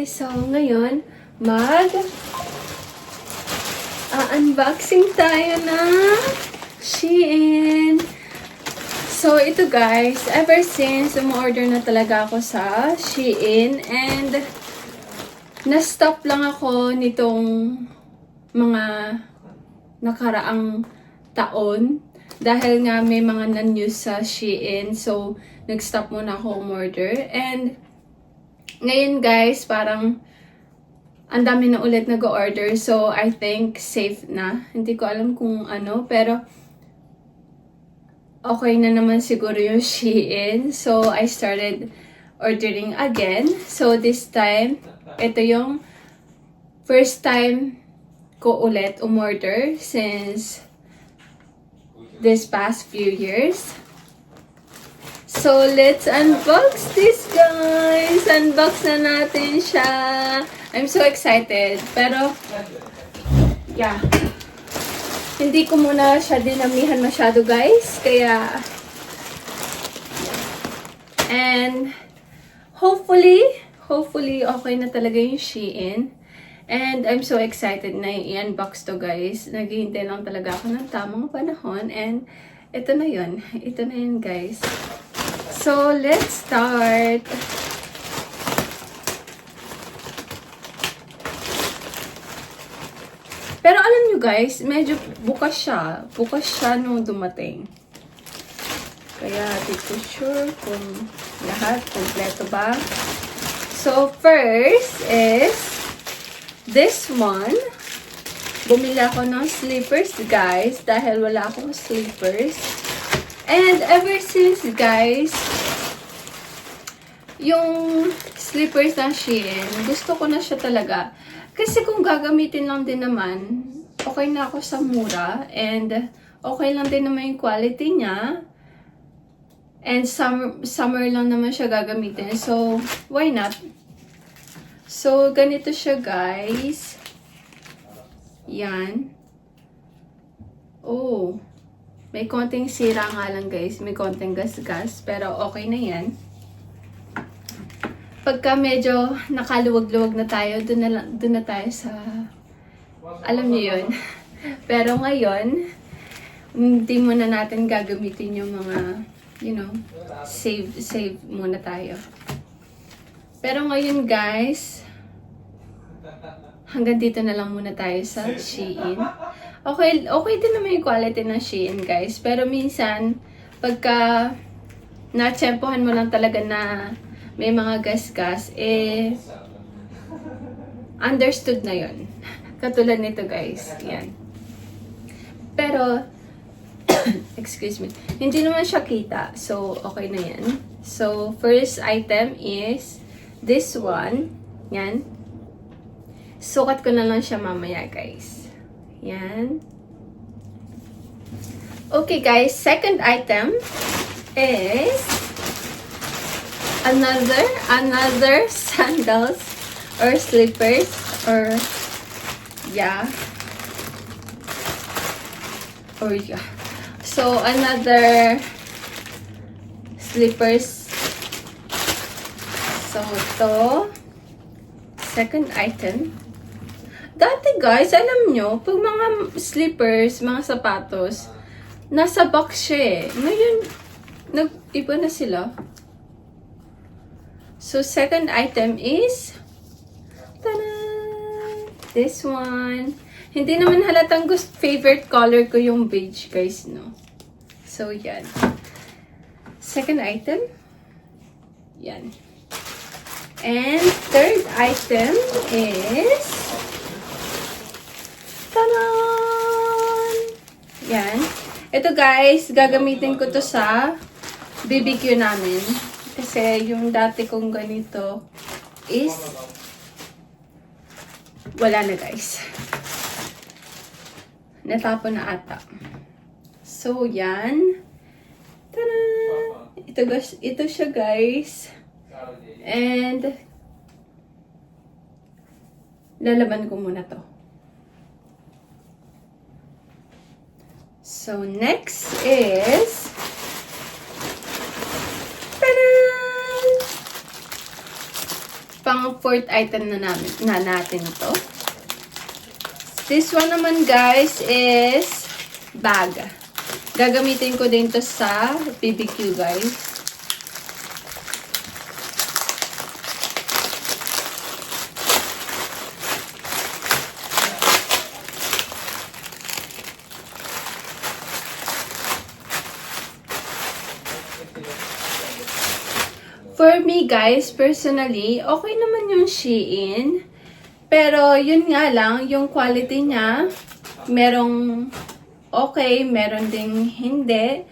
guys! So, ngayon, unboxing tayo ng Shein. So, ito guys, ever since umorder na talaga ako sa Shein and na-stop lang ako nitong mga nakaraang taon dahil nga may mga non-news sa Shein. So, nag-stop muna ako umorder and ngayon guys, parang ang dami na ulit nag-order. So, I think safe na. Hindi ko alam kung ano, pero okay na naman siguro yung Shein. So, I started ordering again. So, this time, ito yung first time ko ulit umorder since this past few years. So, let's unbox this, guys! Unbox na natin siya. I'm so excited. Pero, yeah. Hindi ko muna siya dinamihan masyado, guys. Kaya, and, hopefully, okay na talaga yung Shein. And, I'm so excited na i-unbox to, guys. Naghihintay lang talaga ako ng tamang panahon. And, ito na yun. Ito na yun, guys. So, let's start. Pero alam nyo guys, medyo bukas siya. Bukas siya nung dumating. Kaya, di ko sure kung lahat, kompleto ba. So, first is this one. Bumili ako ng slippers, guys, dahil wala akong slippers. And ever since, guys, yung slippers ng Shein, gusto ko na siya talaga. Kasi kung gagamitin lang din naman, okay na ako sa mura. And okay lang din naman yung quality niya. And summer lang naman siya gagamitin. So, why not? So, ganito siya, guys. Yan. Oh. May konting sira nga lang guys, may konting gas-gas, pero okay na yan. Pagka medyo nakaluwag-luwag na tayo, dun na tayo sa, alam niyo yun. Pero ngayon, hindi muna natin gagamitin yung mga, you know, save muna tayo. Pero ngayon guys, hanggang dito na lang muna tayo sa Shein. Okay din naman yung quality ng Shein, guys. Pero minsan, pagka na-tsempohan mo lang talaga na may mga gas-gas, understood na yon. Katulad nito, guys. Yan. Pero, excuse me, hindi naman siya kita. So, okay na yan. So, first item is this one. Yan. Sukat ko na lang siya mamaya, guys. Yan. Okay, guys. Second item is another sandals or slippers or yeah. So, another slippers. So, ito. Second item. Dati guys, alam nyo, pag mga slippers, mga sapatos, nasa box siya eh. Ngayon, nag-iba na sila. So, second item is, tada! This one. Hindi naman halatang favorite color ko yung beige guys, no? So, yan. Second item, yan. And third item is, taran! Yan. Ito guys, gagamitin ko to sa BBQ namin. Kasi yung dati kong ganito is wala na guys. Natapon na ata. So, yan. Taran! Ito siya guys. And lalaban ko muna to. So, next is pang pang fourth item na natin to. This one naman guys is bag. Gagamitin ko din to sa BBQ guys. For me guys, personally, okay naman yung Shein. Pero yun nga lang, yung quality niya, merong okay, meron ding hindi.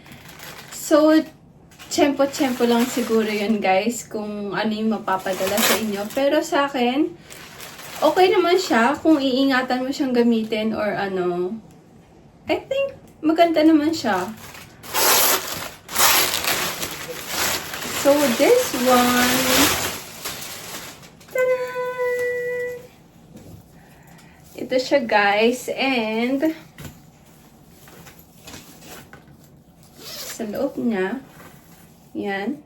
So, tsempo-tsempo lang siguro yun guys, kung ano yung mapapadala sa inyo. Pero sa akin, okay naman siya kung iingatan mo siyang gamitin or ano. I think maganda naman siya. So, this one, tada! Ito siya guys, and sa loob niya, yan.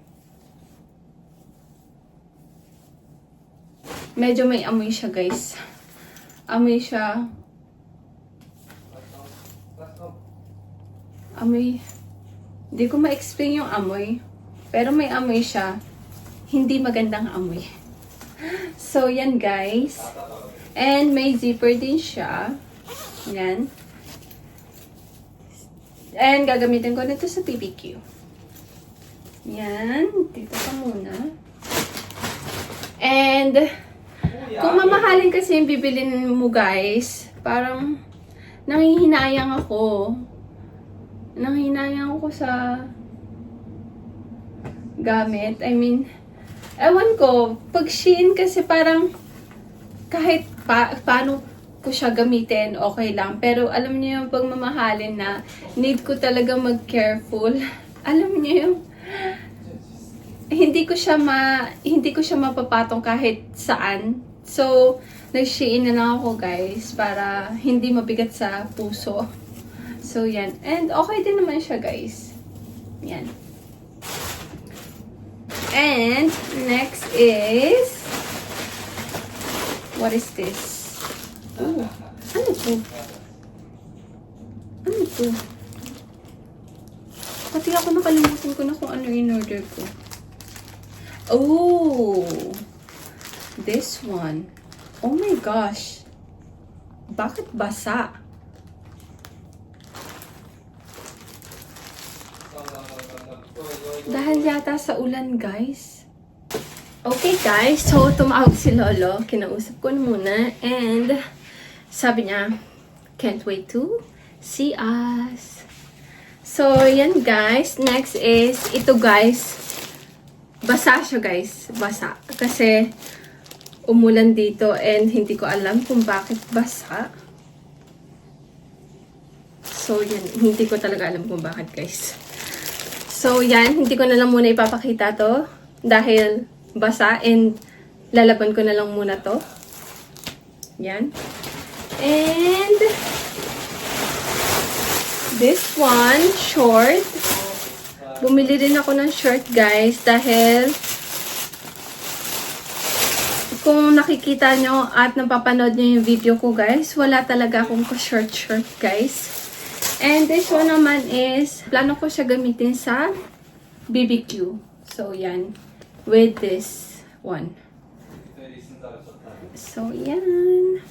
Medyo may amoy siya guys. Amoy siya. Amoy. Hindi ko ma-explain yung amoy. Pero may amoy siya. Hindi magandang amoy. So, yan guys. And may zipper din siya. Yan. And gagamitin ko nito sa BBQ. Yan. Dito ka muna. And kung mamahalin kasi yung bibilin mo guys, parang nanghihinayang ako. Nanghihinayang ako sa gamit. I mean, ewan ko, pag Shein kasi parang kahit paano ko siya gamitin, okay lang. Pero alam niyo yung pagmamahalin na need ko talaga mag-careful. Alam niyo yung hindi ko siya mapapatong kahit saan. So, nag-Shein na lang ako guys para hindi mabigat sa puso. So, yan. And okay din naman siya guys. Yan. And next is, what is this? Ooh, ano to? Ano to? Pati ako nakalimutan ko na kung ano in-order ko. Oh, this one. Oh my gosh. Bakit basa? Dahil yata sa ulan, guys. Okay, guys. So, tumawag si Lolo. Kinausap ko muna. And, sabi niya, can't wait to see us. So, yan, guys. Next is, ito, guys. Basa siya, guys. Basa. Kasi, umulan dito and hindi ko alam kung bakit basa. So, yan. Hindi ko talaga alam kung bakit, guys. So, yan. Hindi ko na lang muna ipapakita to. Dahil basa. And, lalaban ko na lang muna to. Yan. And, this one, short. Bumili din ako ng short, guys. Dahil, kung nakikita nyo at napapanood nyo yung video ko, guys, wala talaga akong short, guys. And this one naman is, plano ko siya gamitin sa BBQ. So, yan. With this one. So, yan.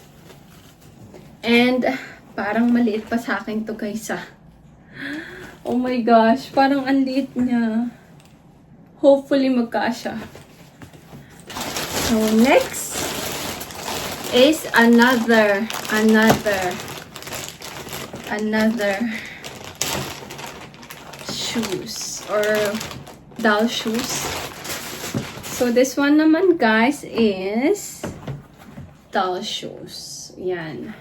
And, parang maliit pa sa akin to guys, ah. Oh my gosh, parang ang liit niya. Hopefully, magkasya. So, next is another shoes or doll shoes. So this one naman guys is doll shoes. Yan.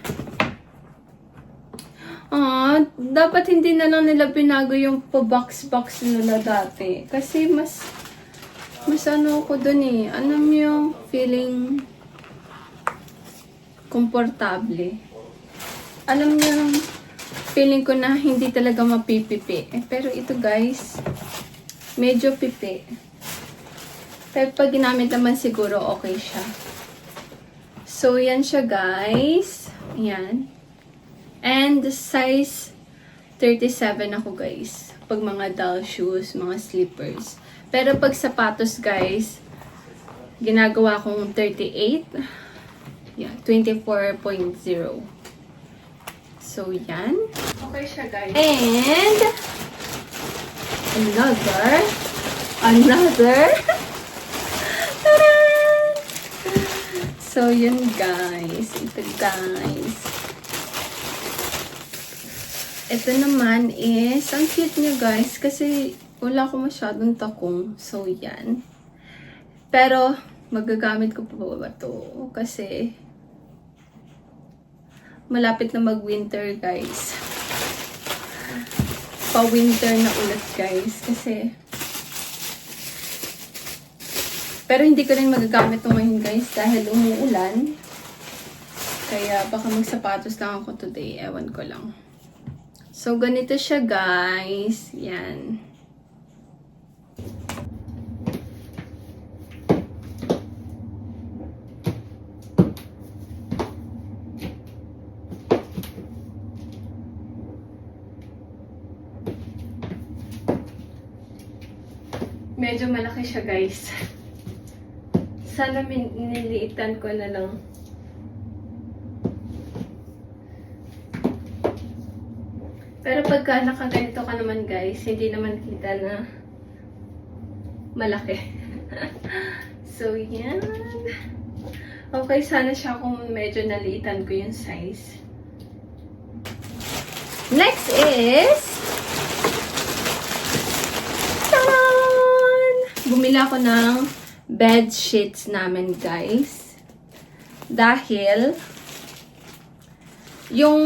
Dapat hindi na lang nila binago yung pa-box nila dati. Kasi mas ano ko dun eh. Alam yung feeling komportable. Alam niyo, feeling ko na hindi talaga mapipipi. Pero ito guys, medyo pipi. Pero pag ginamit naman siguro, okay siya. So, yan siya, guys. Yan. And size 37 ako, guys. Pag mga doll shoes, mga slippers. Pero pag sapatos, guys, ginagawa kong 38. Yeah, 24.0. So, yan. Okay siya, guys. And, another. So, yun, guys. Ito, guys. Ito naman is, ang cute niya, guys, kasi wala ko masyadong takong. So, yan. Pero, magagamit ko pa ba ito? Kasi, malapit na mag-winter, guys. Pa-winter na ulit, guys. Kasi, pero hindi ko rin magagamit ito ngayon, guys, dahil umuulan. Kaya, baka magsapatos lang ako today. Ewan ko lang. So, ganito siya, guys. Yan. Medyo malaki siya, guys. Sana niliitan ko na lang. Pero pagka nakaganito ka naman, guys, hindi naman kita na malaki. So, yan. Okay, sana siya kung medyo naliitan ko yung size. Next is... Taran! Bumili ako ng bed sheets namin, guys. Dahil yung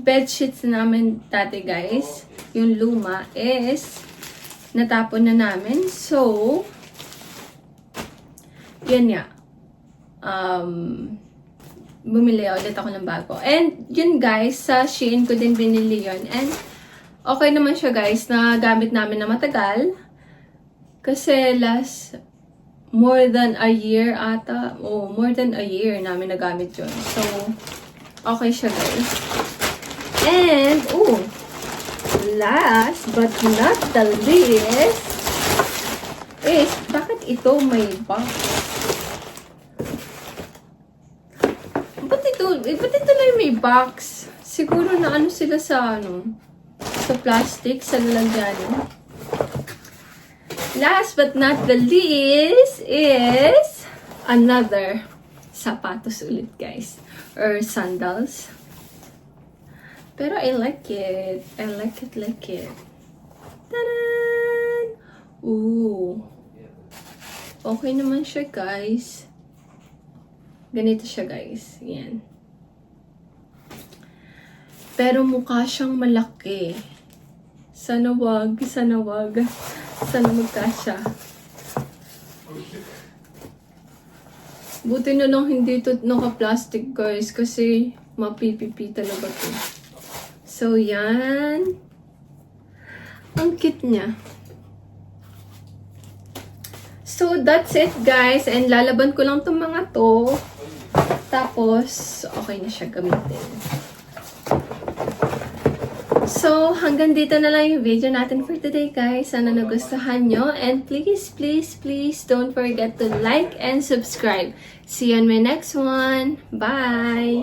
bed sheets namin dati, guys, yung luma is natapon na namin. So, yan nga. Bumili ulit ako ng bago. And yun, guys, sa Shein ko din binili yun. And okay naman siya, guys, na gamit namin na matagal. Kasi more than a year ata. More than a year namin nagamit yun. So, okay siya, guys. And, last but not the least is, bakit ito may box? Ba't ito na may box? Siguro na ano sila sa sa plastic, sa lalagyan. Last but not the least is another sapatos ulit, guys. Or sandals. Pero I like it. I like it. Tadaan! Ooh. Okay naman siya, guys. Ganito siya, guys. Yan. Pero mukha siyang malaki. Sana wag. Sana magkasya. Buti na lang hindi ito naka-plastic, guys. Kasi mapipipi talaga ito. So, yan. Ang cute niya. So, that's it, guys. And lalaban ko lang itong mga to. Tapos, okay na siya gamitin. So, hanggang dito na lang yung video natin for today, guys. Sana nagustuhan nyo. And please, please, please don't forget to like and subscribe. See you on my next one. Bye!